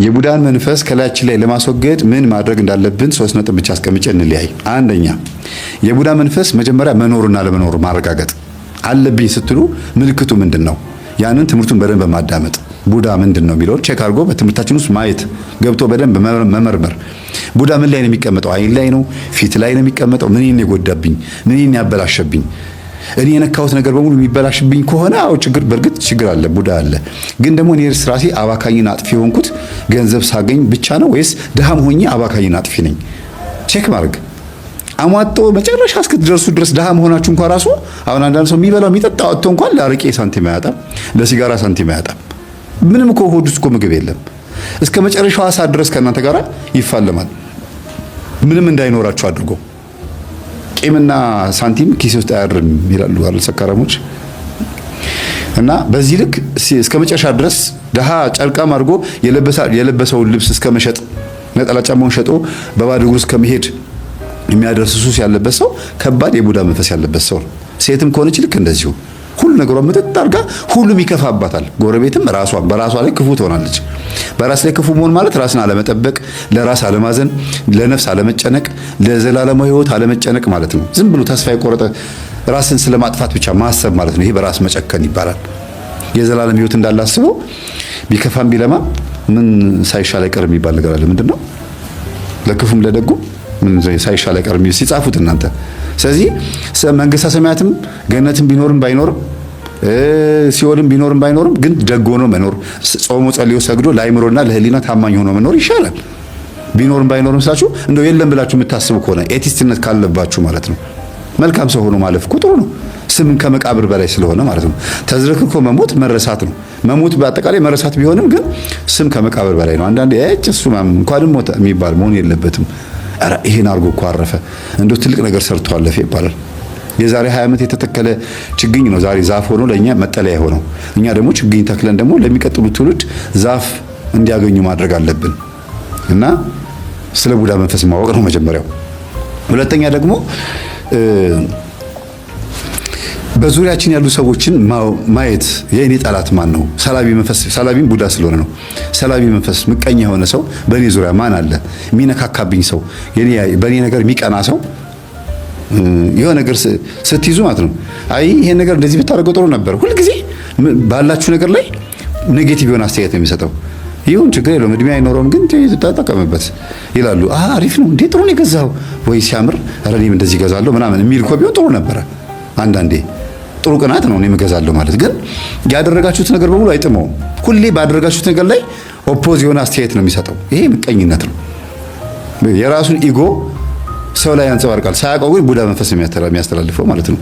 የቡዳን መንፈስ ከላያችን ላይ ለማስወገድ ምን ማድረግ እንዳለብን 3 ነጥብ ብቻ አስቀምጬ እንለያይ። አንደኛ የቡዳ መንፈስ መጀመሪያ መኖርና ለመኖር ማረጋገጥ አለብኝ ስትሉ ምልክቱ ምንድነው? ያንን ትምህርቱን በደንብ ማዳመጥ ቡዳ ምንድነው የሚለው ቼክ አድርጎ በትምህርታችን ውስጥ ማየት ገብቶ በደንብ መመርመር። ቡዳ ምን ላይ ነው የሚቀመጠው? አይን ላይ ነው? ፊት ላይ ነው የሚቀመጠው? ምን የጎዳብኝ? ምን ያበላሸብኝ? እኔ የነካሁት ነገር በሙሉ የሚበላሽብኝ ከሆነ አው ችግር በርግጥ ችግር አለ፣ ቡዳ አለ። ግን ደግሞ እኔ ራሴ አባካኝና አጥፊ ሆንኩት ገንዘብ ሳገኝ ብቻ ነው ወይስ ድሃም ሆኜ አባካኝና አጥፊ ነኝ? ቼክ ማድረግ አሟጦ መጨረሻ እስክትደርሱ ድረስ ድሃ መሆናችሁ እንኳን ራሱ አሁን አንዳንድ ሰው የሚበላው የሚጠጣው አጥቶ እንኳን ለአረቄ ሳንቲም አያጣም፣ ለሲጋራ ሳንቲም አያጣም። ምንም እኮ ሆድ ውስጥ እኮ ምግብ የለም። እስከ መጨረሻው ሰዓት ድረስ ከእናንተ ጋር ይፋለማል፣ ምንም እንዳይኖራችሁ አድርጎ። ቂምና ሳንቲም ኪስ ውስጥ አያድርም ይላሉ አይደል ሰካራሞች። እና በዚህ ልክ እስከ መጨረሻ ድረስ ድሃ ጨርቃም አድርጎ የለበሰውን ልብስ እስከ መሸጥ ነጠላ ጫማውን ሸጦ በባዶ እግሩ እስከ መሄድ የሚያደርስ ሱስ ያለበት ሰው ከባድ የቡዳ መንፈስ ያለበት ሰው ነው። ሴትም ከሆነች ልክ እንደዚሁ ሁሉ ነገሯ ምጥጥ አድርጋ ሁሉም ይከፋባታል። ጎረቤትም በራሷ ላይ ክፉ ትሆናለች። በራስ ላይ ክፉ መሆን ማለት ራስን አለመጠበቅ፣ ለራስ አለማዘን፣ ለነፍስ አለመጨነቅ፣ ለዘላለማዊ ሕይወት አለመጨነቅ ማለት ነው። ዝም ብሎ ተስፋ የቆረጠ ራስን ስለማጥፋት ብቻ ማሰብ ማለት ነው። ይሄ በራስ መጨከን ይባላል። የዘላለም ሕይወት እንዳላስበው ቢከፋም ቢለማ ምን ሳይሻል አይቀርም የሚባል ነገር አለ። ምንድነው? ለክፉም ለደጉ ምን ሳይሻል አይቀርም ሲጻፉት እናንተ። ስለዚህ መንግስተ ሰማያትም ገነትም ቢኖርም ባይኖርም ሲኦልም ቢኖርም ባይኖርም ግን ደግ ሆኖ መኖር፣ ጾሞ ጸልዮ ሰግዶ ለአይምሮና ለህሊና ታማኝ ሆኖ መኖር ይሻላል። ቢኖርም ባይኖርም ሳችሁ እንደው የለም ብላችሁ የምታስቡ ከሆነ ኤቲስትነት ካለባችሁ ማለት ነው። መልካም ሰው ሆኖ ማለፍ እኮ ጥሩ ነው። ስም ከመቃብር በላይ ስለሆነ ማለት ነው። ተዝረክርኮ መሞት መረሳት ነው። መሞት በአጠቃላይ መረሳት ቢሆንም ግን ስም ከመቃብር በላይ ነው። አንዳንዴ እሱ እንኳንም ሞተ የሚባል መሆን የለበትም። አረ ይሄን አርጎ እኮ አረፈ እንደው ትልቅ ነገር ሰርቶ አለፈ ይባላል። የዛሬ 20 ዓመት የተተከለ ችግኝ ነው ዛሬ ዛፍ ሆኖ ለኛ መጠለያ ሆነው። እኛ ደግሞ ችግኝ ተክለን ደግሞ ለሚቀጥሉት ትውልድ ዛፍ እንዲያገኙ ማድረግ አለብን። እና ስለ ቡዳ መንፈስ ማወቅ ነው መጀመሪያው። ሁለተኛ ደግሞ በዙሪያችን ያሉ ሰዎችን ማየት። የእኔ ጠላት ማን ነው? ሰላቢም ቡዳ ስለሆነ ነው። ሰላቢ መንፈስ ምቀኛ የሆነ ሰው በእኔ ዙሪያ ማን አለ? የሚነካካብኝ ሰው፣ በእኔ ነገር የሚቀና ሰው የሆነ ነገር ስትይዙ ማለት ነው። አይ ይሄን ነገር እንደዚህ ብታደርገው ጥሩ ነበር። ሁልጊዜ ባላችሁ ነገር ላይ ኔጌቲቭ የሆነ አስተያየት ነው የሚሰጠው። ይሁን ችግር የለውም እድሜ አይኖረውም ግን ተጠቀምበት ይላሉ። አሪፍ ነው እንዴ ጥሩ ነው የገዛው ወይ ሲያምር ኧረ እኔም እንደዚህ እገዛለሁ ምናምን የሚል እኮ ቢሆን ጥሩ ነበረ። አንዳንዴ ጥሩ ቅናት ነው እኔም እገዛለሁ ማለት። ግን ያደረጋችሁት ነገር በሙሉ አይጥመውም። ሁሌ ባደረጋችሁት ነገር ላይ ኦፖዝ የሆነ አስተያየት ነው የሚሰጠው። ይሄ ምቀኝነት ነው። የራሱን ኢጎ ሰው ላይ ያንጸባርቃል። ሳያውቀው ግን ቡዳ መንፈስ የሚያስተላልፈው ማለት ነው።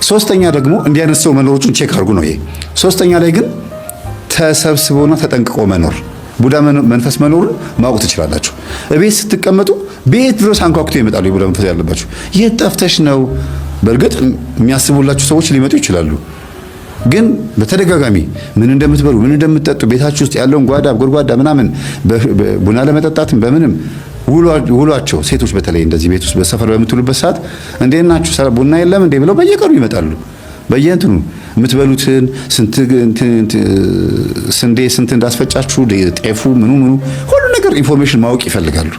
ሶስተኛ ደግሞ እንዲህ አይነት ሰው መኖሮቹን ቼክ አድርጉ ነው ይሄ። ሶስተኛ ላይ ግን ተሰብስቦና ተጠንቅቆ መኖር። ቡዳ መንፈስ መኖሩን ማወቅ ትችላላችሁ። እቤት ስትቀመጡ ቤት ድረስ አንኳኩቶ ይመጣሉ የቡዳ መንፈስ ያለባችሁ። የት ጠፍተሽ ነው? በእርግጥ የሚያስቡላችሁ ሰዎች ሊመጡ ይችላሉ። ግን በተደጋጋሚ ምን እንደምትበሉ ምን እንደምትጠጡ ቤታችሁ ውስጥ ያለውን ጓዳ ጎድጓዳ ምናምን ቡና ለመጠጣትም በምንም ውሏቸው ሴቶች በተለይ እንደዚህ ቤት ውስጥ በሰፈር በምትሉበት ሰዓት እንዴት ናችሁ ቡና የለም እንዴ ብለው በየቀኑ ይመጣሉ። በየእንትኑ የምትበሉትን ስንዴ ስንት እንዳስፈጫችሁ ጤፉ ምኑ ሁሉ ነገር ኢንፎርሜሽን ማወቅ ይፈልጋሉ።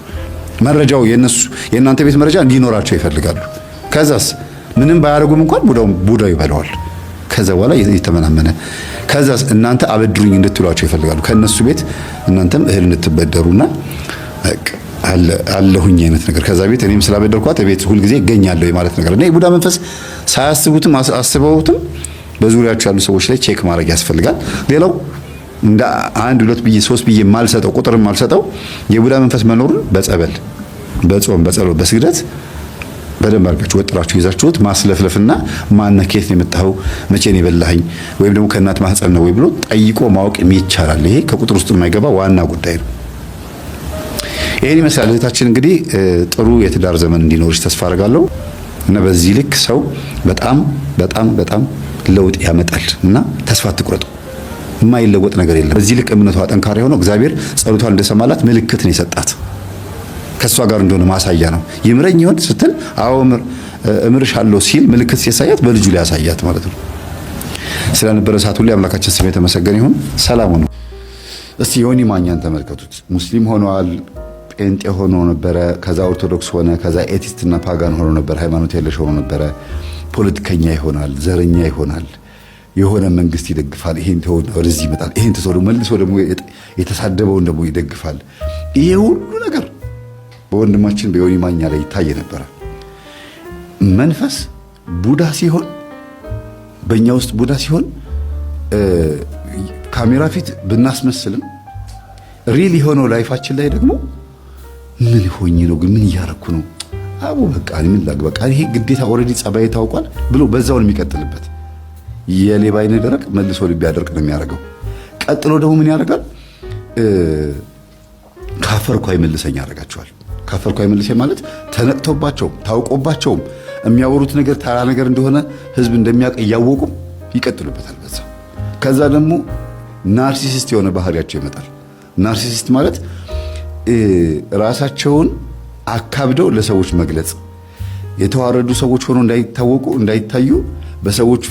መረጃው የእናንተ ቤት መረጃ እንዲኖራቸው ይፈልጋሉ። ከዛስ ምንም ባያደርጉም እንኳን ቡዳው ይበላዋል። ከዛ በኋላ እየተመናመነ ከዛስ እናንተ አበድሩኝ እንድትሏቸው ይፈልጋሉ። ከነሱ ቤት እናንተም እህል እንድትበደሩና አለሁኝ አይነት ነገር ከዛ ቤት እኔም ስላበደርኳት ቤት ሁሉ ጊዜ እገኛለሁ ማለት ነገር እና የቡዳ መንፈስ ሳያስቡትም አስበውትም በዙሪያቸው ያሉ ሰዎች ላይ ቼክ ማድረግ ያስፈልጋል። ሌላው እንደ 1 2 ብዬ 3 ብዬ ማልሰጠው ቁጥርም ማልሰጠው የቡዳ መንፈስ መኖሩን በጸበል በጾም በጸሎት በስግደት በደንብ አድርጋችሁ ወጥራችሁ ይዛችሁት ማስለፍለፍና ማነኬት ነው የመጣው መቼ ነው የበላኸኝ ወይም ደግሞ ከእናት ማህፀን ነው ወይ ብሎ ጠይቆ ማወቅ ይቻላል። ይሄ ከቁጥር ውስጥ የማይገባ ዋና ጉዳይ ነው። ይሄን ይመስላል። እህታችን እንግዲህ ጥሩ የትዳር ዘመን እንዲኖርሽ ተስፋ አደርጋለሁ እና በዚህ ልክ ሰው በጣም በጣም በጣም ለውጥ ያመጣል እና ተስፋ አትቁረጡ። የማይለወጥ ነገር የለም። በዚህ ልክ እምነቷ ጠንካራ የሆነው እግዚአብሔር ጸሎቷን እንደሰማላት ምልክት ነው የሰጣት። ከሷ ጋር እንደሆነ ማሳያ ነው። ይምረኝ ይሆን ስትል አዎ እምርሻለሁ ሲል ምልክት ሲያሳያት በልጁ ላይ ያሳያት ማለት ነው። ስለነበረ ሰዓት ሁሉ አምላካችን ስም የተመሰገነ ይሁን። ሰላም ነው። እስቲ ዮኒ ማኛን ተመልከቱት። ሙስሊም ሆኗል፣ ጴንጤ ሆኖ ነበረ፣ ከዛ ኦርቶዶክስ ሆነ፣ ከዛ ኤቲስትና ፓጋን ሆኖ ነበር፣ ሃይማኖት የለሽ ሆኖ ነበረ። ፖለቲከኛ ይሆናል፣ ዘረኛ ይሆናል፣ የሆነ መንግስት ይደግፋል። ይሄን ተወው ወደዚህ ይመጣል። ይሄን ተሰዶ መልሶ ደግሞ የተሳደበውን ደግሞ ይደግፋል። ይሄ ሁሉ ነገር በወንድማችን በዮኒ ማኛ ላይ ይታይ ነበረ። መንፈስ ቡዳ ሲሆን በእኛ ውስጥ ቡዳ ሲሆን ካሜራ ፊት ብናስመስልም ሪል የሆነው ላይፋችን ላይ ደግሞ ምን ሆኜ ነው ግን ምን እያረኩ ነው አቡ በቃ ምን ላግ በቃ ይሄ ግዴታ ኦሬዲ ጸባይ ታውቋል ብሎ በዛውን የሚቀጥልበት የሌባ አይነ ደረቅ መልሶ ልብ ያደርቅ ነው የሚያደርገው። ቀጥሎ ደግሞ ምን ያደርጋል? ካፈርኩ አይመልሰኝ ያደርጋቸዋል። ካፈርኩ አይመልሰኝ ማለት ተነቅቶባቸው ታውቆባቸው የሚያወሩት ነገር ተራ ነገር እንደሆነ ህዝብ እንደሚያውቅ እያወቁ ይቀጥሉበታል በዛ። ከዛ ደግሞ ናርሲሲስት የሆነ ባህሪያቸው ይመጣል። ናርሲሲስት ማለት ራሳቸውን አካብደው ለሰዎች መግለጽ፣ የተዋረዱ ሰዎች ሆኖ እንዳይታወቁ እንዳይታዩ በሰዎች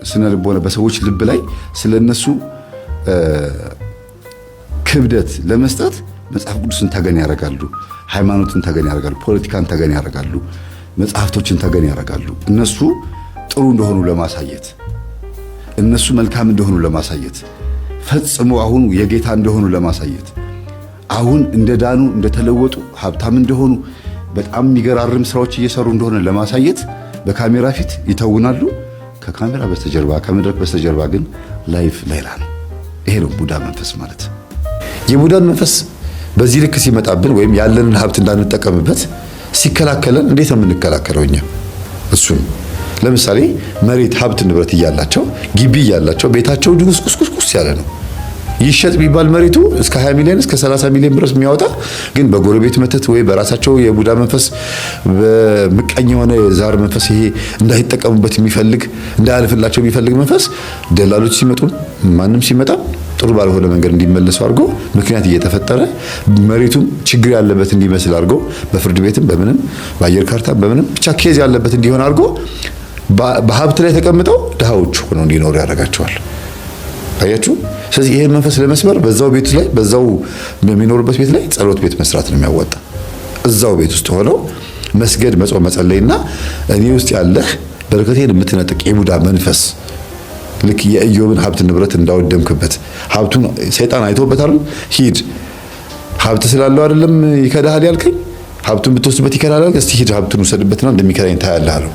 ስነ ልቦና በሰዎች ልብ ላይ ስለነሱ ክብደት ለመስጠት መጽሐፍ ቅዱስን ተገን ያደርጋሉ፣ ሃይማኖትን ተገን ያደርጋሉ፣ ፖለቲካን ተገን ያደርጋሉ፣ መጽሐፍቶችን ተገን ያደርጋሉ። እነሱ ጥሩ እንደሆኑ ለማሳየት፣ እነሱ መልካም እንደሆኑ ለማሳየት፣ ፈጽሞ አሁን የጌታ እንደሆኑ ለማሳየት፣ አሁን እንደዳኑ እንደተለወጡ ሀብታም እንደሆኑ በጣም የሚገራርም ስራዎች እየሰሩ እንደሆነ ለማሳየት በካሜራ ፊት ይተውናሉ። ከካሜራ በስተጀርባ ከመድረክ በስተጀርባ ግን ላይፍ ሌላ ነው። ይሄ ነው ቡዳ መንፈስ ማለት። የቡዳን መንፈስ በዚህ ልክ ሲመጣብን ወይም ያለንን ሀብት እንዳንጠቀምበት ሲከላከለን እንዴት ነው የምንከላከለው እኛ? እሱን ለምሳሌ መሬት ሀብት ንብረት እያላቸው ግቢ እያላቸው ቤታቸው ድቁስቁስቁስ ያለ ነው። ይሸጥ ቢባል መሬቱ እስከ 20 ሚሊዮን እስከ 30 ሚሊዮን ብር የሚያወጣ ግን በጎረቤት መተት ወይ በራሳቸው የቡዳ መንፈስ በምቀኝ የሆነ የዛር መንፈስ ይሄ እንዳይጠቀሙበት የሚፈልግ እንዳያልፍላቸው የሚፈልግ መንፈስ ደላሎች ሲመጡ ማንም ሲመጣ ጥሩ ባልሆነ መንገድ እንዲመለሱ አድርጎ ምክንያት እየተፈጠረ መሬቱም ችግር ያለበት እንዲመስል አድርጎ በፍርድ ቤትም በምንም በአየር ካርታም በምንም ብቻ ኬዝ ያለበት እንዲሆን አድርጎ በሀብት ላይ ተቀምጠው ድሃዎች ሆነው እንዲኖሩ ያደርጋቸዋል። አያችሁ? ስለዚህ ይሄን መንፈስ ለመስበር በዛው ቤት ላይ በዛው በሚኖርበት ቤት ላይ ጸሎት ቤት መስራት ነው የሚያዋጣ። እዛው ቤት ውስጥ ሆነው መስገድ፣ መጾም፣ መጸለይና እኔ ውስጥ ያለህ በረከቴን የምትነጥቅ የቡዳ መንፈስ ልክ የኢዮብን ሀብት ንብረት እንዳወደምክበት ሀብቱን ሰይጣን አይቶበታል። ሂድ ሀብት ስላለው አይደለም ይከዳሃል ያልከኝ፣ ሀብቱን ብትወስድበት ይከዳሃል። እስቲ ሂድ ሀብቱን ውሰድበትና እንደሚከዳኝ ታያለህ አለው።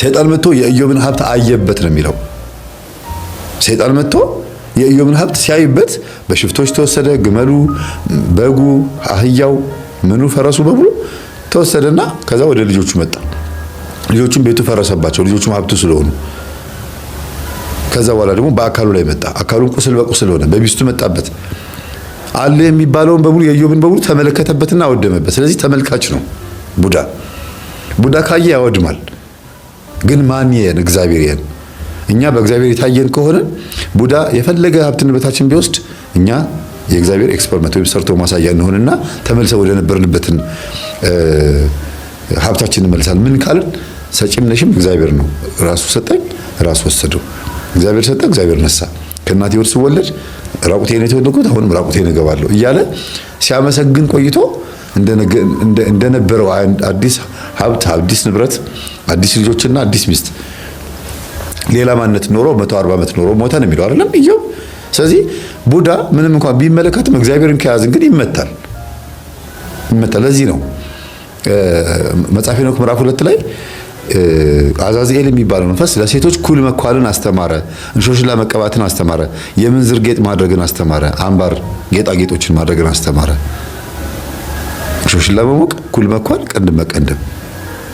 ሰይጣን መጥቶ የኢዮብን ሀብት አየበት ነው የሚለው። ሰይጣን መጥቶ የኢዮብን ሀብት ሲያይበት በሽፍቶች ተወሰደ። ግመሉ፣ በጉ፣ አህያው፣ ምኑ ፈረሱ በሙሉ ተወሰደና ከዛ ወደ ልጆቹ መጣ። ልጆቹም ቤቱ ፈረሰባቸው፣ ልጆቹም ሀብቱ ስለሆኑ። ከዛ በኋላ ደግሞ በአካሉ ላይ መጣ። አካሉን ቁስል በቁስል ሆነ። በሚስቱ መጣበት። አለ የሚባለውን በሙሉ የኢዮብን በሙሉ ተመለከተበትና አወደመበት። ስለዚህ ተመልካች ነው ቡዳ። ቡዳ ካየ ያወድማል። ግን ማን ይየን? እግዚአብሔር ይየን። እኛ በእግዚአብሔር የታየን ከሆነ ቡዳ የፈለገ ሀብት ንብረታችን ቢወስድ እኛ የእግዚአብሔር ኤክስፐሪመንት ወይም ሰርቶ ማሳያ እንሆንና ተመልሰው ወደ ነበርንበትን ሀብታችን እንመልሳለን። ምን ካልን ሰጪም ነሽም እግዚአብሔር ነው። ራሱ ሰጠኝ፣ ራሱ ወሰደው። እግዚአብሔር ሰጠ፣ እግዚአብሔር ነሳ። ከእናቴ ወር ስወለድ ራቁቴን የተወለድኩት አሁንም ራቁቴን እገባለሁ እያለ ሲያመሰግን ቆይቶ እንደነበረው አዲስ ሀብት፣ አዲስ ንብረት፣ አዲስ ልጆችና አዲስ ሚስት ሌላ ማንነት ኖሮ 140 ዓመት ኖሮ ሞተ ነው የሚለው አይደለም ኢዮብ። ስለዚህ ቡዳ ምንም እንኳን ቢመለከትም እግዚአብሔርን ከያዝን ግን ይመታል። ለዚህ ነው መጽሐፈ ሄኖክ ምዕራፍ 2 ላይ አዛዝኤል የሚባለው መንፈስ ለሴቶች ኩል መኳልን አስተማረ፣ እንሾሽላ መቀባትን አስተማረ፣ የምንዝር ጌጥ ማድረግን አስተማረ፣ አምባር ጌጣጌጦችን ማድረግን አስተማረ። እንሾሽላ መሞቅ፣ ኩል መኳል፣ ቀንድ መቀንደም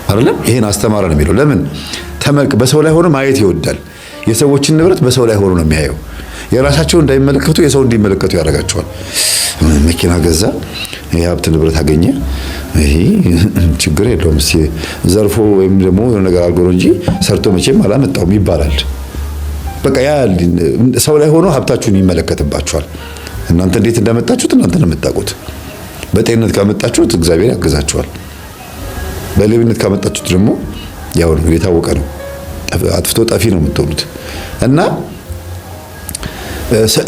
አይደለም ይሄን አስተማረ ነው የሚለው። ለምን ተመልክ በሰው ላይ ሆኖ ማየት ይወዳል። የሰዎችን ንብረት በሰው ላይ ሆኖ ነው የሚያየው። የራሳቸው እንዳይመለከቱ የሰው እንዲመለከቱ ያደርጋቸዋል። መኪና ገዛ፣ የሀብት ንብረት አገኘ፣ ይሄ ችግር የለውም እስኪ ዘርፎ ወይም ደግሞ ነገር አድርጎ ነው እንጂ ሰርቶ መቼም አላመጣውም ይባላል። በቃ ያ ሰው ላይ ሆኖ ሀብታችሁን ይመለከትባችኋል። እናንተ እንዴት እንዳመጣችሁት እናንተ ነው የምታውቁት። በጤንነት ካመጣችሁት እግዚአብሔር ያግዛችኋል። በሌብነት ካመጣችሁት ደግሞ ያው ነው የታወቀ ነው። አጥፍቶ ጠፊ ነው የምትሆኑት። እና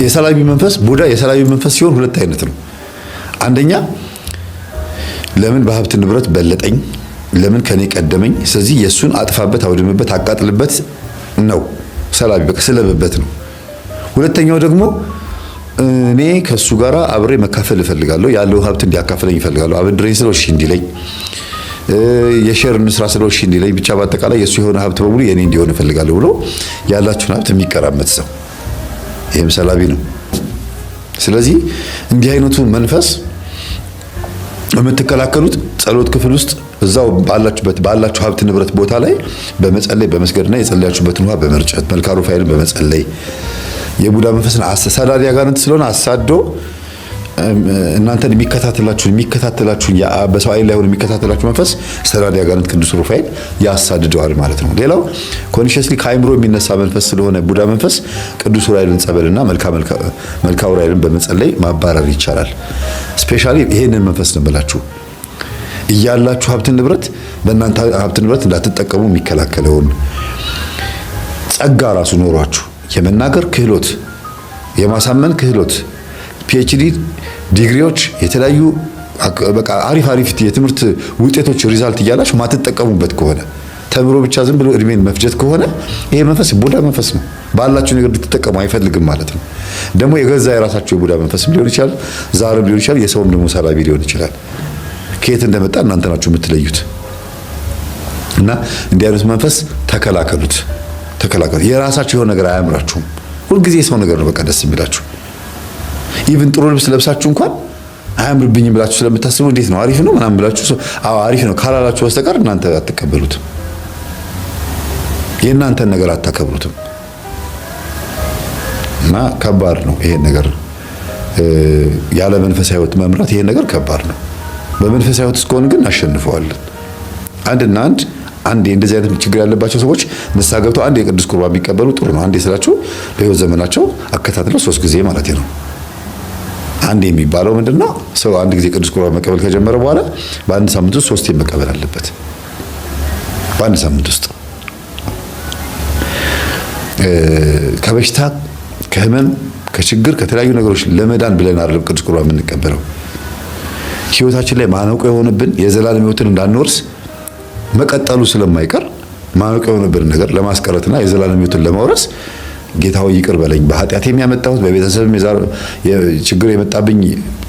የሰላቢ መንፈስ ቡዳ የሰላቢ መንፈስ ሲሆን ሁለት አይነት ነው። አንደኛ ለምን በሀብት ንብረት በለጠኝ፣ ለምን ከኔ ቀደመኝ፣ ስለዚህ የሱን አጥፋበት፣ አውድምበት፣ አቃጥልበት ነው ሰላቢ፣ በቃ ስለበበት ነው። ሁለተኛው ደግሞ እኔ ከሱ ጋር አብሬ መካፈል እፈልጋለሁ፣ ያለው ሀብት እንዲያካፍለኝ እፈልጋለሁ፣ አብድረኝ ስለው እሺ እንዲለኝ፣ የሼር እንስራ ስለው እሺ እንዲለኝ፣ ብቻ በአጠቃላይ የሱ የሆነ ሀብት በሙሉ የኔ እንዲሆን እፈልጋለሁ ብሎ ያላችሁን ሀብት የሚቀራመት ሰው ይህም ሰላቢ ነው። ስለዚህ እንዲህ አይነቱ መንፈስ የምትከላከሉት ጸሎት ክፍል ውስጥ እዛው ባላችሁ ሀብት ንብረት ቦታ ላይ በመጸለይ በመስገድና የጸለያችሁበትን ውሃ በመርጨት መልካ ሩፋኤልን በመጸለይ የቡዳ መንፈስን ሰዳዲ አጋንንት ስለሆነ አሳዶ እናንተን የሚከታተላችሁ በሰው አይን ላይ ሆኖ የሚከታተላችሁ መንፈስ ሰዳዲ አጋንንት ቅዱስ ሩፋኤል ያሳድደዋል ማለት ነው። ሌላው ኮንሺየስሊ ከአይምሮ የሚነሳ መንፈስ ስለሆነ ቡዳ መንፈስ ቅዱስ ኡራኤልን ጸበልና መልካ ኡራኤልን በመጸለይ ማባረር ይቻላል። ስፔሻሊ ይሄንን መንፈስ ነው ብላችሁ እያላችሁ ሀብት ንብረት በእናንተ ሀብት ንብረት እንዳትጠቀሙ የሚከላከለውን ጸጋ ራሱ ኖሯችሁ የመናገር ክህሎት፣ የማሳመን ክህሎት፣ ፒኤችዲ ዲግሪዎች፣ የተለያዩ በቃ አሪፍ የትምህርት ውጤቶች ሪዛልት እያላችሁ ማትጠቀሙበት ከሆነ ተምሮ ብቻ ዝም ብሎ እድሜን መፍጀት ከሆነ ይሄ መንፈስ ቡዳ መንፈስ ነው። ባላችሁ ነገር እንድትጠቀሙ አይፈልግም ማለት ነው። ደግሞ የገዛ የራሳችሁ የቡዳ መንፈስም ሊሆን ይችላል፣ ዛርም ሊሆን ይችላል፣ የሰውም ደግሞ ሰላቢ ሊሆን ይችላል። ከየት እንደመጣ እናንተ ናችሁ የምትለዩት። እና እንዲህ አይነት መንፈስ ተከላከሉት። የራሳችሁ የሆነ ነገር አያምራችሁም። ሁልጊዜ የሰው ነገር ነው በቃ ደስ የሚላችሁ። ኢቭን ጥሩ ልብስ ለብሳችሁ እንኳን አያምርብኝም ብላችሁ ስለምታስቡ እንዴት ነው አሪፍ ነው ምናምን ብላችሁ አሪፍ ነው ካላላችሁ በስተቀር እናንተ አትቀበሉትም። የእናንተን ነገር አታከብሩትም። እና ከባድ ነው ይሄን ነገር ያለ መንፈሳዊ ሕይወት መምራት። ይሄን ነገር ከባድ ነው። በመንፈሳዊ ሕይወት እስከሆነ ግን አሸንፈዋለን። አንድ እንደዚህ አይነት ችግር ያለባቸው ሰዎች ንስሐ ገብተው አንድ የቅዱስ ቁርባን ቢቀበሉ ጥሩ ነው። አንዴ ስላችሁ በሕይወት ዘመናቸው አከታትለው 3 ጊዜ ማለት ነው። አንድ የሚባለው ምንድነው? ሰው አንድ ጊዜ ቅዱስ ቁርባን መቀበል ከጀመረ በኋላ በአንድ ሳምንት ውስጥ 3 መቀበል አለበት። በአንድ ሳምንት ውስጥ ከበሽታ ከህመም ከችግር ከተለያዩ ነገሮች ለመዳን ብለን አይደለም ቅዱስ ቁርባን የምንቀበለው። ህይወታችን ላይ ማነቆ የሆነብን የዘላለም ህይወትን እንዳንወርስ መቀጠሉ ስለማይቀር ማነቆ የሆነብን ነገር ለማስቀረትና የዘላለም ህይወትን ለማውረስ ጌታው ይቅር በለኝ፣ በኃጢአት የሚያመጣሁት በቤተሰብ ችግር የመጣብኝ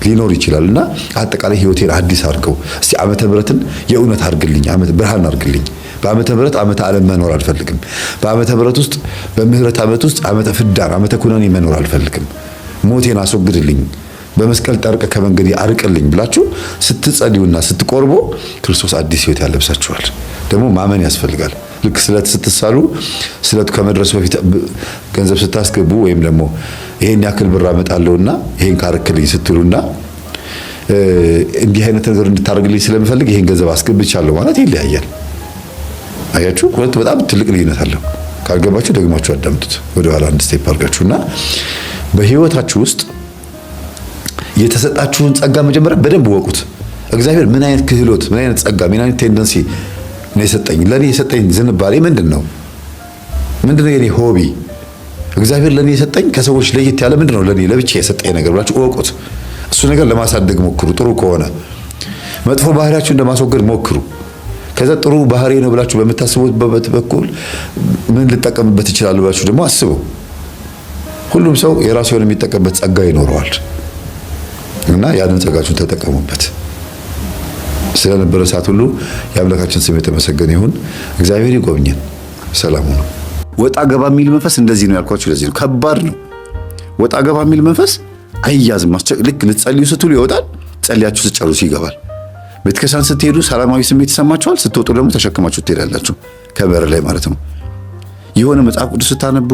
ሊኖር ይችላልና አጠቃላይ ህይወቴን አዲስ አድርገው እስቲ ዓመተ ምሕረትን የእውነት አድርግልኝ፣ ዓመተ ብርሃን አድርግልኝ። በዓመተ ምሕረት ዓመተ ዓለም መኖር አልፈልግም። በዓመተ ምሕረት ውስጥ በምህረት ዓመት ውስጥ ዓመተ ፍዳን ዓመተ ኩነኔ መኖር አልፈልግም። ሞቴን አስወግድልኝ፣ በመስቀል ጠርቅ ከመንገዴ አርቅልኝ ብላችሁ ስትጸልዩና ስትቆርቡ ክርስቶስ አዲስ ህይወት ያለብሳችኋል። ደግሞ ማመን ያስፈልጋል። ልክ ስለት ስትሳሉ ስለቱ ከመድረሱ በፊት ገንዘብ ስታስገቡ ወይም ደግሞ ይሄን ያክል ብር አመጣለሁና ይሄን ካርክልኝ ስትሉና እንዲህ አይነት ነገር እንድታደርግልኝ ስለምፈልግ ይሄን ገንዘብ አስገብቻለሁ ማለት ይለያያል። አያችሁ፣ ሁለቱ በጣም ትልቅ ልዩነት አለው። ካልገባችሁ ደግማችሁ አዳምጡት ወደ ኋላ አንድ ስቴፕ አድርጋችሁና በህይወታችሁ ውስጥ የተሰጣችሁን ጸጋ መጀመሪያ በደንብ ወቁት። እግዚአብሔር ምን አይነት ክህሎት፣ ምን አይነት ጸጋ፣ ምን አይነት ቴንደንሲ ነው የሰጠኝ? ለኔ የሰጠኝ ዝንባሌ ምንድነው? ምንድነው የኔ ሆቢ? እግዚአብሔር ለኔ የሰጠኝ ከሰዎች ለየት ያለ ምንድነው ለኔ ለብቻ የሰጠኝ ነገር ብላችሁ ወቁት። እሱ ነገር ለማሳደግ ሞክሩ። ጥሩ ከሆነ መጥፎ ባህሪያችሁን ለማስወገድ ሞክሩ። ከዛ ጥሩ ባህሪ ነው ብላችሁ በምታስቡበት በኩል ምን ልጠቀምበት ይችላል ብላችሁ ደግሞ አስቡ። ሁሉም ሰው የራሱ የሆነ የሚጠቀምበት ጸጋ ይኖረዋል እና ያንን ጸጋችሁን ተጠቀሙበት። ስለነበረ ሰዓት ሁሉ የአምላካችን ስም የተመሰገነ ይሁን። እግዚአብሔር ይጎብኘን። ሰላም ነው። ወጣ ገባ የሚል መንፈስ እንደዚህ ነው ያልኳችሁ። ለዚህ ነው ከባድ ነው። ወጣ ገባ የሚል መንፈስ አይያዝም። ልክ ልትጸልዩ ስትሉ ይወጣል፣ ጸልያችሁ ስትጨርሱ ይገባል። ቤተክርስቲያን ስትሄዱ ሰላማዊ ስሜት ይሰማችኋል፣ ስትወጡ ደግሞ ተሸክማችሁ ትሄዳላችሁ፣ ከበር ላይ ማለት ነው። የሆነ መጽሐፍ ቅዱስ ስታነቡ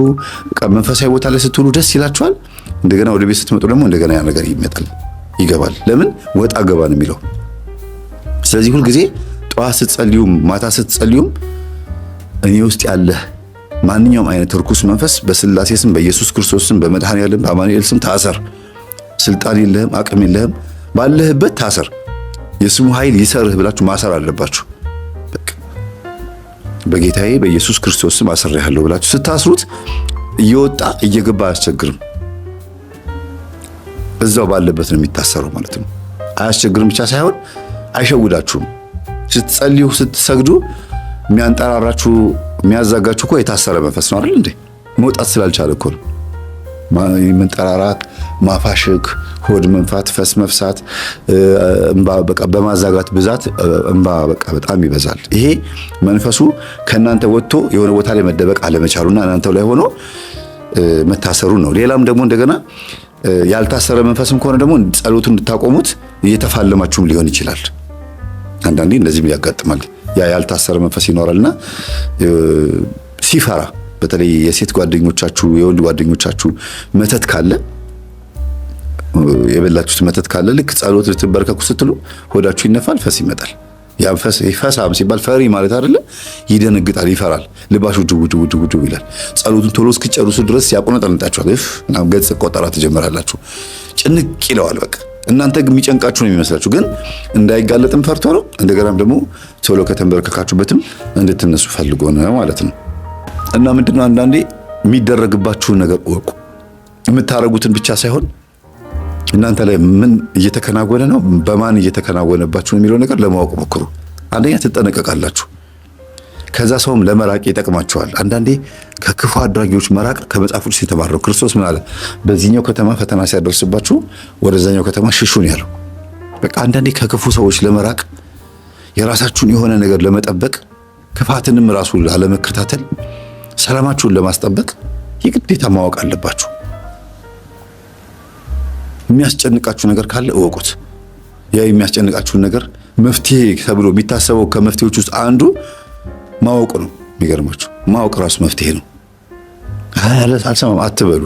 መንፈሳዊ ቦታ ላይ ስትውሉ ደስ ይላችኋል። እንደገና ወደ ቤት ስትመጡ ደግሞ እንደገና ያ ነገር ይመጣል፣ ይገባል። ለምን? ወጣ ገባ ነው የሚለው። ስለዚህ ሁልጊዜ ጠዋት ስትጸልዩም ማታ ስትጸልዩም እኔ ውስጥ ያለ ማንኛውም አይነት ርኩስ መንፈስ በስላሴ ስም በኢየሱስ ክርስቶስ ስም በመድኃኔዓለም በአማኑኤል ስም ታሰር። ስልጣን የለህም፣ አቅም የለህም፣ ባለህበት ታሰር፣ የስሙ ኃይል ይሰርህ ብላችሁ ማሰር አለባችሁ። በቃ በጌታዬ በኢየሱስ ክርስቶስ ስም አስሬሃለሁ ብላችሁ ስታስሩት እየወጣ እየገባ አያስቸግርም። እዛው ባለበት ነው የሚታሰረው ማለት ነው። አያስቸግርም ብቻ ሳይሆን አይሸውዳችሁም። ስትጸልዩ ስትሰግዱ የሚያንጠራራችሁ የሚያዛጋችሁ እኮ የታሰረ መንፈስ ነው አይደል እንዴ? መውጣት ስላልቻለ እኮ ነው። መንጠራራት፣ ማፋሸክ፣ ሆድ መንፋት፣ ፈስ መፍሳት፣ እንባ በቃ በማዛጋት ብዛት እንባ በቃ በጣም ይበዛል። ይሄ መንፈሱ ከእናንተ ወጥቶ የሆነ ቦታ ላይ መደበቅ አለመቻሉና እናንተው ላይ ሆኖ መታሰሩ ነው። ሌላም ደግሞ እንደገና ያልታሰረ መንፈስም ከሆነ ደግሞ ጸሎቱን እንድታቆሙት እየተፋለማችሁም ሊሆን ይችላል። አንዳንዴ እንደዚህም ያጋጥማል። ያ ያልታሰረ መንፈስ ይኖራልና ሲፈራ በተለይ የሴት ጓደኞቻችሁ የወንድ ጓደኞቻችሁ መተት ካለ የበላችሁት መተት ካለ ልክ ጸሎት ልትበረከኩ ስትሉ ሆዳችሁ ይነፋል፣ ፈስ ይመጣል። ያ ፈስ ይፈሳም ሲባል ፈሪ ማለት አይደለ? ይደነግጣል፣ ይፈራል፣ ልባሹ ድው ይላል። ጸሎቱን ቶሎ እስኪጨርሱ ድረስ ያቆነጠንጣችኋል። እናም ገጽ ቆጠራ ትጀምራላችሁ። ጭንቅ ይለዋል በቃ። እናንተ የሚጨንቃችሁ ነው የሚመስላችሁ፣ ግን እንዳይጋለጥም ፈርቶ ነው። እንደገናም ደግሞ ቶሎ ከተንበረከካችሁበትም እንድትነሱ ፈልጎ ነው ማለት ነው። እና ምንድነው አንዳንዴ የሚደረግባችሁን ነገር እወቁ። የምታረጉትን ብቻ ሳይሆን እናንተ ላይ ምን እየተከናወነ ነው፣ በማን እየተከናወነባችሁ ነው የሚለው ነገር ለማወቅ ሞክሩ። አንደኛ ትጠነቀቃላችሁ፣ ከዛ ሰውም ለመራቅ ይጠቅማችኋል። አንዳንዴ ከክፉ አድራጊዎች መራቅ ከመጽሐፍ ቅዱስ የተማረው ክርስቶስ ምን አለ? በዚህኛው ከተማ ፈተና ሲያደርስባችሁ ወደዛኛው ከተማ ሽሹን ያለው። በቃ አንዳንዴ ከክፉ ሰዎች ለመራቅ የራሳችሁን የሆነ ነገር ለመጠበቅ ክፋትንም ራሱ ላለመከታተል ሰላማችሁን ለማስጠበቅ የግዴታ ማወቅ አለባችሁ። የሚያስጨንቃችሁ ነገር ካለ እወቁት። ያ የሚያስጨንቃችሁን ነገር መፍትሄ ተብሎ የሚታሰበው ከመፍትሄዎች ውስጥ አንዱ ማወቅ ነው። የሚገርማችሁ ማወቅ ራሱ መፍትሄ ነው። አልሰማም አትበሉ።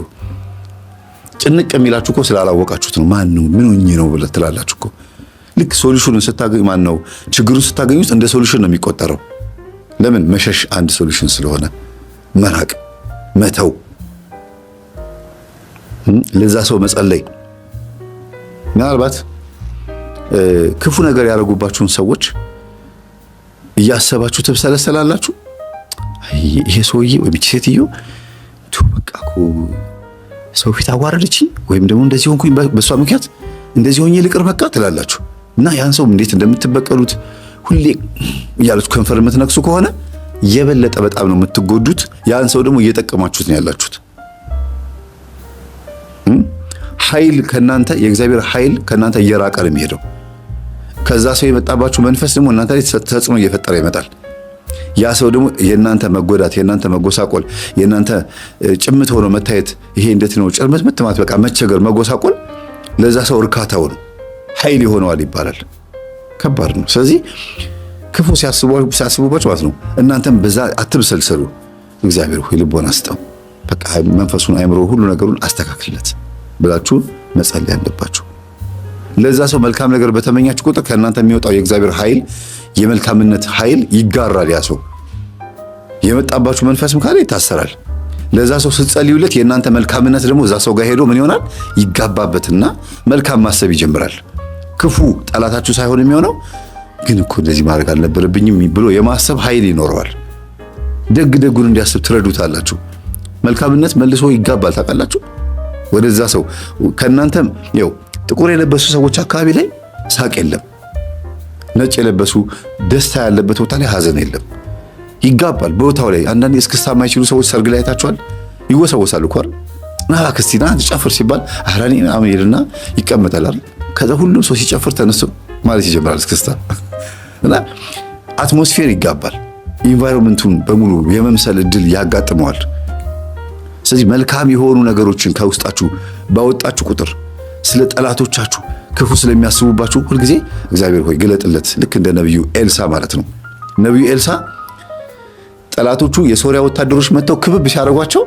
ጭንቅ የሚላችሁ እኮ ስላላወቃችሁት ነው። ማን ነው ምን ሆኜ ነው ብለ ትላላችሁ እኮ። ልክ ሶሉሽኑን ስታገኙ ማን ነው ችግሩን ስታገኙት እንደ ሶሉሽን ነው የሚቆጠረው። ለምን? መሸሽ አንድ ሶሉሽን ስለሆነ መራቅ፣ መተው፣ ለዛ ሰው መጸለይ። ምናልባት ክፉ ነገር ያደረጉባችሁን ሰዎች እያሰባችሁ ትብሰለሰላላችሁ። ይሄ ሰውዬ ወይም እቺ ሴትዮ በቃ እኮ ሰው ፊት አዋረደችኝ ወይም ደግሞ እንደዚህ ሆንኩኝ በሷ ምክንያት እንደዚህ ሆኜ ልቅር በቃ ትላላችሁ። እና ያን ሰው እንዴት እንደምትበቀሉት ሁሌ እያላችሁ ከንፈር የምትነክሱ ከሆነ የበለጠ በጣም ነው የምትጎዱት። ያን ሰው ደግሞ እየጠቀማችሁት ነው ያላችሁት። ኃይል ከናንተ የእግዚአብሔር ኃይል ከናንተ እየራቀ ነው የሚሄደው። ከዛ ሰው የመጣባችሁ መንፈስ ደግሞ እናንተ ላይ ተጽዕኖ እየፈጠረ ይመጣል። ያ ሰው ደግሞ የናንተ መጎዳት፣ የናንተ መጎሳቆል፣ የናንተ ጭምት ሆኖ መታየት፣ ይሄ እንዴት ነው ጭርምት ምትማት በቃ መቸገር፣ መጎሳቆል ለዛ ሰው እርካታው ነው፣ ኃይል ይሆነዋል ይባላል። ከባድ ነው። ስለዚህ ክፉ ሲያስቡባችሁ ማለት ነው እናንተም በዛ አትብሰልሰሉ። እግዚአብሔር ሆይ ልቦና ስጠው፣ በቃ መንፈሱን አይምሮ ሁሉ ነገሩን አስተካክልለት ብላችሁ መጸለይ አለባችሁ። ለዛ ሰው መልካም ነገር በተመኛችሁ ቁጥር ከእናንተ የሚወጣው የእግዚአብሔር ኃይል የመልካምነት ኃይል ይጋራል። ያ ሰው የመጣባችሁ መንፈስም ካለ ይታሰራል። ለዛ ሰው ስትጸልዩለት የእናንተ መልካምነት ደግሞ እዛ ሰው ጋር ሄዶ ምን ይሆናል? ይጋባበትና መልካም ማሰብ ይጀምራል። ክፉ ጠላታችሁ ሳይሆን የሚሆነው ግን እኮ እንደዚህ ማድረግ አልነበረብኝም ብሎ የማሰብ ኃይል ይኖረዋል። ደግ ደጉን እንዲያስብ ትረዱታላችሁ። መልካምነት መልሶ ይጋባል። ታውቃላችሁ ወደዛ ሰው ከእናንተም ይኸው ጥቁር የለበሱ ሰዎች አካባቢ ላይ ሳቅ የለም። ነጭ የለበሱ ደስታ ያለበት ቦታ ላይ ሀዘን የለም። ይጋባል ቦታው ላይ። አንዳንዴ እስክስታ የማይችሉ ሰዎች ሰርግ ላይ አይታችኋል? ይወሰወሳሉ እኮ አይደል? ና ክርስቲና ጨፍር ሲባል አህራኒ አሁን ይልና ይቀመጣል አይደል? ከዛ ሁሉም ሰው ሲጨፍር ተነስቶ ማለት ይጀምራል እስክስታ እና አትሞስፌር ይጋባል። ኢንቫይሮንመንቱን በሙሉ የመምሰል እድል ያጋጥመዋል። ስለዚህ መልካም የሆኑ ነገሮችን ከውስጣችሁ ባወጣችሁ ቁጥር ስለ ጠላቶቻችሁ ክፉ ስለሚያስቡባችሁ ሁልጊዜ እግዚአብሔር ሆይ ግለጥለት። ልክ እንደ ነብዩ ኤልሳ ማለት ነው። ነብዩ ኤልሳ ጠላቶቹ የሶሪያ ወታደሮች መጥተው ክብብ ሲያደርጓቸው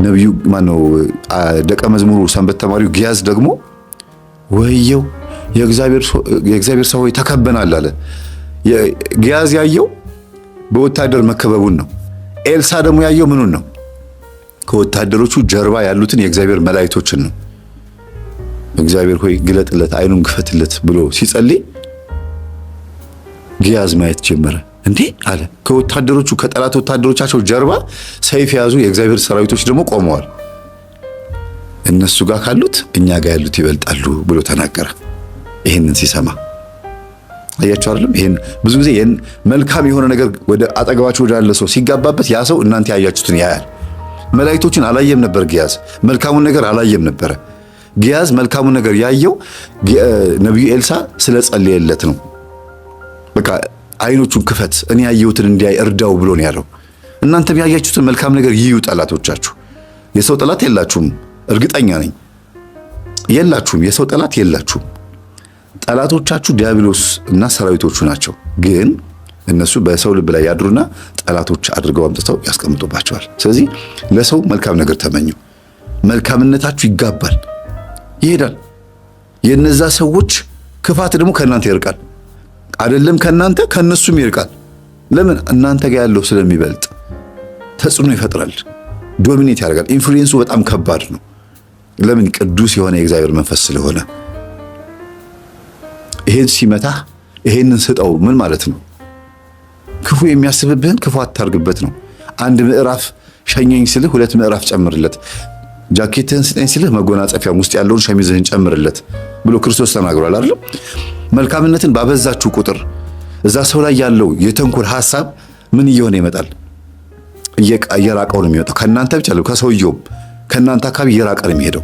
ነብዩ ማነው ደቀ መዝሙሩ ሰንበት ተማሪው ጊያዝ ደግሞ ወየው የእግዚአብሔር ሰው ሆይ ተከበናል አለ። ጊያዝ ያየው በወታደር መከበቡን ነው። ኤልሳ ደግሞ ያየው ምኑን ነው? ከወታደሮቹ ጀርባ ያሉትን የእግዚአብሔር መላእክቶችን ነው። እግዚአብሔር ሆይ ግለጥለት፣ አይኑን ግፈትለት ብሎ ሲጸልይ ጊያዝ ማየት ጀመረ። እንዴ አለ። ከወታደሮቹ ከጠላት ወታደሮቻቸው ጀርባ ሰይፍ የያዙ የእግዚአብሔር ሰራዊቶች ደግሞ ቆመዋል። እነሱ ጋር ካሉት እኛ ጋር ያሉት ይበልጣሉ ብሎ ተናገረ። ይሄንን ሲሰማ አያችሁ አይደለም? ይሄን ብዙ ጊዜ ይሄን መልካም የሆነ ነገር ወደ አጠገባችሁ ወዳለ ሰው ሲጋባበት ያ ሰው እናንተ ያያችሁትን ያያል። መላእክቶችን አላየም ነበር ጊያዝ፣ መልካሙን ነገር አላየም ነበር ጊያዝ። መልካሙን ነገር ያየው ነብዩ ኤልሳ ስለጸለየለት ነው። በቃ አይኖቹን ክፈት እኔ ያየሁትን እንዲያይ እርዳው ብሎ ነው ያለው። እናንተም ያያችሁትን መልካም ነገር ይዩ ጠላቶቻችሁ። የሰው ጠላት የላችሁም፣ እርግጠኛ ነኝ የላችሁም። የሰው ጠላት የላችሁም። ጠላቶቻችሁ ዲያብሎስ እና ሰራዊቶቹ ናቸው። ግን እነሱ በሰው ልብ ላይ ያድሩና ጠላቶች አድርገው አምጥተው ያስቀምጡባቸዋል። ስለዚህ ለሰው መልካም ነገር ተመኙ። መልካምነታችሁ ይጋባል፣ ይሄዳል። የነዛ ሰዎች ክፋት ደግሞ ከእናንተ ይርቃል። አይደለም ከእናንተ ከነሱም ይርቃል። ለምን? እናንተ ጋር ያለው ስለሚበልጥ ተጽዕኖ ይፈጥራል፣ ዶሚኔት ያደርጋል። ኢንፍሉዌንሱ በጣም ከባድ ነው። ለምን? ቅዱስ የሆነ የእግዚአብሔር መንፈስ ስለሆነ። ይሄን ሲመታ ይሄንን ስጠው ምን ማለት ነው? ክፉ የሚያስብብህን ክፉ አታርግበት ነው። አንድ ምዕራፍ ሸኘኝ ስልህ 2 ምዕራፍ ጨምርለት። ጃኬትህን ስጠኝ ስልህ መጎናጸፊያ ውስጥ ያለውን ሸሚዝህን ጨምርለት ብሎ ክርስቶስ ተናግሯል አይደል? መልካምነትን ባበዛችሁ ቁጥር እዛ ሰው ላይ ያለው የተንኮል ሐሳብ ምን እየሆነ ይመጣል? እየራቀው ነው የሚወጣው። ከእናንተ ብቻ አይደለም፣ ከሰውየውም ከእናንተ አካባቢ እየራቀ ነው የሚሄደው።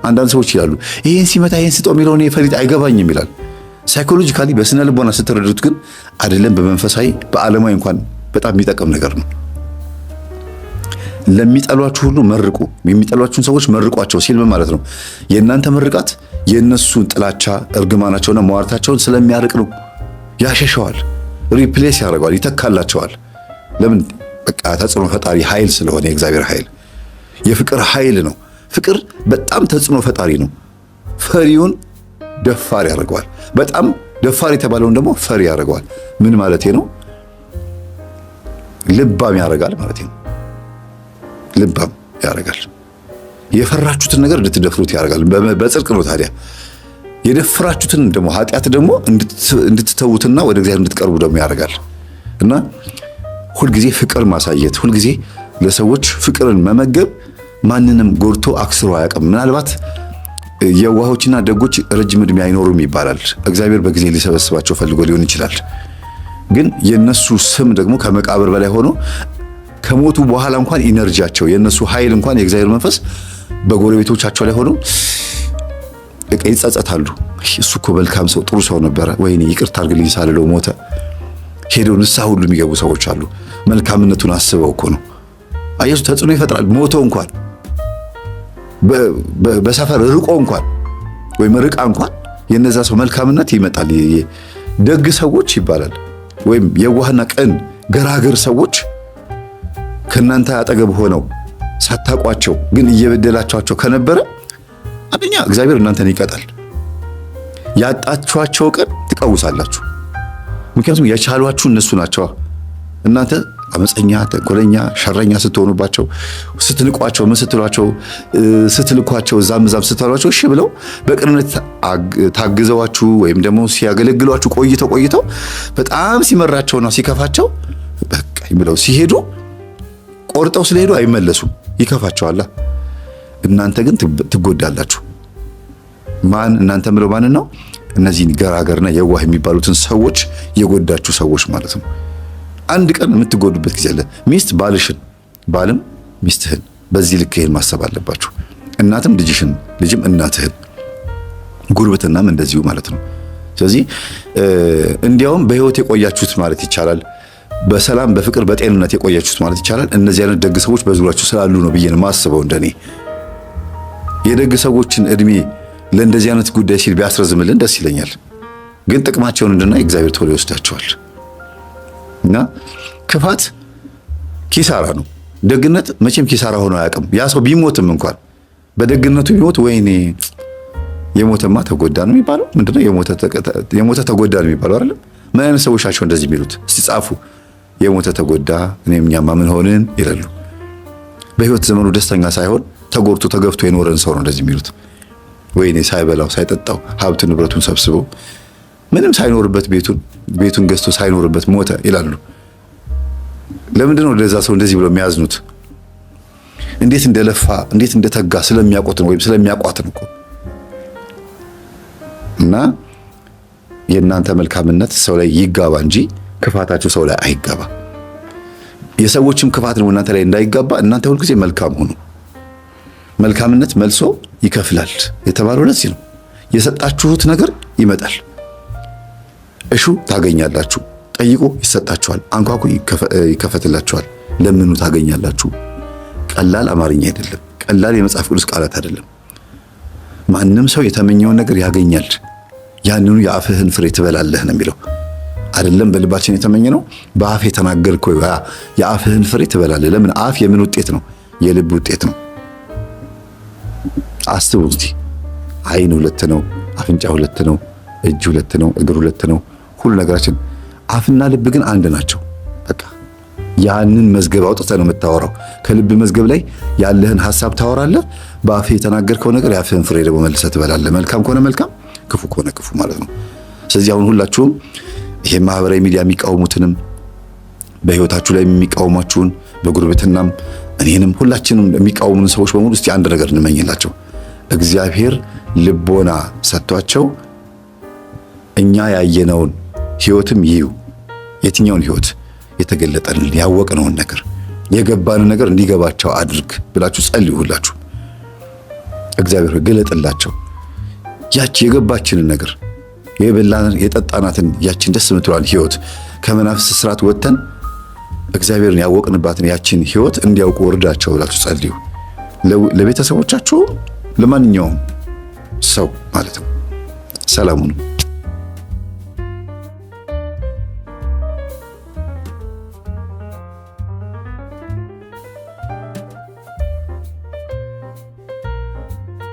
አንዳንድ ሰዎች ይላሉ ይሄን ሲመታ ይሄን ስጠው የሚለው እኔ ፈሊጥ አይገባኝም ይላል። ሳይኮሎጂካሊ በስነ ልቦና ስትረዱት ግን አይደለም፣ በመንፈሳዊ በዓለማዊ እንኳን በጣም የሚጠቅም ነገር ነው። ለሚጠሏችሁ ሁሉ መርቁ፣ የሚጠሏችሁን ሰዎች መርቋቸው ሲል ምን ማለት ነው? የእናንተ ምርቃት የእነሱን ጥላቻ እርግማናቸውና መዋርታቸውን ስለሚያርቅ ነው። ያሸሸዋል፣ ሪፕሌስ ያደርገዋል፣ ይተካላቸዋል። ለምን? በቃ ተጽዕኖ ፈጣሪ ኃይል ስለሆነ የእግዚአብሔር ኃይል የፍቅር ኃይል ነው። ፍቅር በጣም ተጽዕኖ ፈጣሪ ነው። ፈሪውን ደፋር ያደርገዋል። በጣም ደፋር የተባለውን ደግሞ ፈሪ ያደርገዋል። ምን ማለት ነው? ልባም ያደርጋል ማለት ነው። ልባም ያደርጋል። የፈራችሁትን ነገር እንድትደፍሩት ያደርጋል። በጽድቅ ነው ታዲያ። የደፈራችሁትን ደግሞ ኃጢአት ደግሞ እንድትተዉትና ወደ እግዚአብሔር እንድትቀርቡ ደግሞ ያደርጋል። እና ሁልጊዜ ፍቅር ማሳየት፣ ሁልጊዜ ለሰዎች ፍቅርን መመገብ ማንንም ጎድቶ አክስሮ አያውቅም። ምናልባት የዋሆችና ደጎች ረጅም ዕድሜ አይኖሩም ይባላል። እግዚአብሔር በጊዜ ሊሰበስባቸው ፈልጎ ሊሆን ይችላል። ግን የነሱ ስም ደግሞ ከመቃብር በላይ ሆኖ ከሞቱ በኋላ እንኳን ኢነርጂያቸው የነሱ ኃይል እንኳን የእግዚአብሔር መንፈስ በጎረቤቶቻቸው ላይ ሆኖ ይጸጸታሉ። እሱ እኮ መልካም ሰው ጥሩ ሰው ነበረ፣ ወይኔ ይቅርታ አድርግልኝ ሳልለው ሞተ። ሄደው ንስሐ ሁሉ የሚገቡ ሰዎች አሉ። መልካምነቱን አስበው እኮ ነው። አየሱ ተጽዕኖ ይፈጥራል። ሞተው እንኳን በሰፈር ርቆ እንኳን ወይም ርቃ እንኳን የነዛ ሰው መልካምነት ይመጣል። ደግ ሰዎች ይባላል ወይም የዋህና ቅን ገራገር ሰዎች ከናንተ አጠገብ ሆነው ሳታቋቸው ግን እየበደላቸዋቸው ከነበረ አንደኛ እግዚአብሔር እናንተን ይቀጣል። ያጣችኋቸው ቀን ትቀውሳላችሁ። ምክንያቱም የቻሏችሁ እነሱ ናቸው። እናንተ አመፀኛ፣ ተንኮለኛ፣ ሸረኛ ስትሆኑባቸው፣ ስትንቋቸው፣ ምን ስትሏቸው፣ ስትልኳቸው፣ እዛም ስትሏቸው እሺ ብለው በቅንነት ታግዘዋችሁ ወይም ደግሞ ሲያገለግሏችሁ ቆይተው በጣም ሲመራቸውና ሲከፋቸው በቃ ብለው ሲሄዱ ቆርጠው ስለሄዱ አይመለሱም፣ ይከፋቸዋል። እናንተ ግን ትጎዳላችሁ። ማን እናንተ ምለው ማን ነው? እነዚህን ገራገርና የዋህ የሚባሉትን ሰዎች የጎዳችሁ ሰዎች ማለት ነው። አንድ ቀን የምትጎዱበት ጊዜ አለ። ሚስት ባልሽን፣ ባልም ሚስትህን በዚህ ልክ ይሄን ማሰብ አለባችሁ። እናትም ልጅሽን፣ ልጅም እናትህን፣ ጉርብትናም እንደዚሁ ማለት ነው። ስለዚህ እንዲያውም በህይወት የቆያችሁት ማለት ይቻላል፣ በሰላም በፍቅር በጤንነት የቆያችሁት ማለት ይቻላል እነዚህ አይነት ደግ ሰዎች በዙሪያችሁ ስላሉ ነው ብዬ ነው የማስበው። እንደኔ የደግ ሰዎችን እድሜ ለእንደዚህ አይነት ጉዳይ ሲል ቢያስረዝምልን ደስ ይለኛል። ግን ጥቅማቸውን እንድናይ እግዚአብሔር ቶሎ ይወስዳቸዋል። እና ክፋት ኪሳራ ነው። ደግነት መቼም ኪሳራ ሆኖ አያውቅም። ያ ሰው ቢሞትም እንኳን በደግነቱ ቢሞት ወይኔ የሞተማ ተጎዳ ነው የሚባለው። ምንድነው የሞተ ተጎዳ ነው የሚባለው አይደል? ምን አይነት ሰዎች ናቸው እንደዚህ የሚሉት? እስቲ ጻፉ። የሞተ ተጎዳ እኛማ ምን ሆንን ይላሉ። በህይወት ዘመኑ ደስተኛ ሳይሆን ተጎርቶ ተገፍቶ የኖረን ሰው ነው እንደዚህ የሚሉት። ወይኔ ሳይበላው ሳይጠጣው ሀብት ንብረቱን ሰብስቦ ምንም ሳይኖርበት ቤቱን ገዝቶ ሳይኖርበት ሞተ ይላሉ። ለምንድን ነው ለዛ ሰው እንደዚህ ብለው የሚያዝኑት? እንዴት እንደለፋ እንዴት እንደተጋ ስለሚያውቁት ነው ወይም ስለሚያውቋት ነው እኮ። እና የእናንተ መልካምነት ሰው ላይ ይጋባ እንጂ ክፋታችሁ ሰው ላይ አይጋባ። የሰዎችም ክፋት ነው እናንተ ላይ እንዳይጋባ እናንተ ሁልጊዜ መልካም ሁኑ። መልካምነት መልሶ ይከፍላል የተባለው ለዚህ ነው። የሰጣችሁት ነገር ይመጣል። እሹ ታገኛላችሁ፣ ጠይቁ ይሰጣችኋል፣ አንኳኩ ይከፈትላችኋል፣ ለምኑ ታገኛላችሁ። ቀላል አማርኛ አይደለም፣ ቀላል የመጽሐፍ ቅዱስ ቃላት አይደለም። ማንም ሰው የተመኘውን ነገር ያገኛል። ያንኑ የአፍህን ፍሬ ትበላለህ ነው የሚለው አይደለም። በልባችን የተመኘነው በአፍ የተናገርከው የአፍህን ፍሬ ትበላለህ። ለምን? አፍ የምን ውጤት ነው? የልብ ውጤት ነው። አስቡ እስቲ። አይን ሁለት ነው፣ አፍንጫ ሁለት ነው፣ እጅ ሁለት ነው፣ እግር ሁለት ነው፣ ሁሉ ነገራችን። አፍና ልብ ግን አንድ ናቸው። በቃ ያንን መዝገብ አውጥተህ ነው የምታወራው። ከልብ መዝገብ ላይ ያለህን ሐሳብ ታወራለህ። በአፍ የተናገርከው ነገር የአፍህን ፍሬ ደግሞ መልሰህ ትበላለህ። መልካም ከሆነ መልካም፣ ክፉ ከሆነ ክፉ ማለት ነው። ስለዚህ አሁን ሁላችሁም ይሄ ማህበራዊ ሚዲያ የሚቃወሙትንም በህይወታችሁ ላይ የሚቃወማችሁን በጉርብትናም እኔንም ሁላችንም የሚቃወሙን ሰዎች በሙሉ እስቲ አንድ ነገር እንመኝላቸው። እግዚአብሔር ልቦና ሰጥቷቸው እኛ ያየነውን ህይወትም ይዩ። የትኛውን ህይወት? የተገለጠልን ያወቅነውን ነገር የገባንን ነገር እንዲገባቸው አድርግ ብላችሁ ጸልዩ። ሁላችሁ እግዚአብሔር ገለጥላቸው። ያቺ የገባችንን ነገር የበላን የጠጣናትን ያቺን ደስ የምትሏን ህይወት ከመናፍስ ስርዓት ወጥተን እግዚአብሔርን ያወቅንባትን ያቺን ህይወት እንዲያውቁ ወርዳቸው ብላችሁ ጸልዩ። ለቤተሰቦቻችሁ፣ ለማንኛውም ሰው ማለት ነው። ሰላም ሁኑ።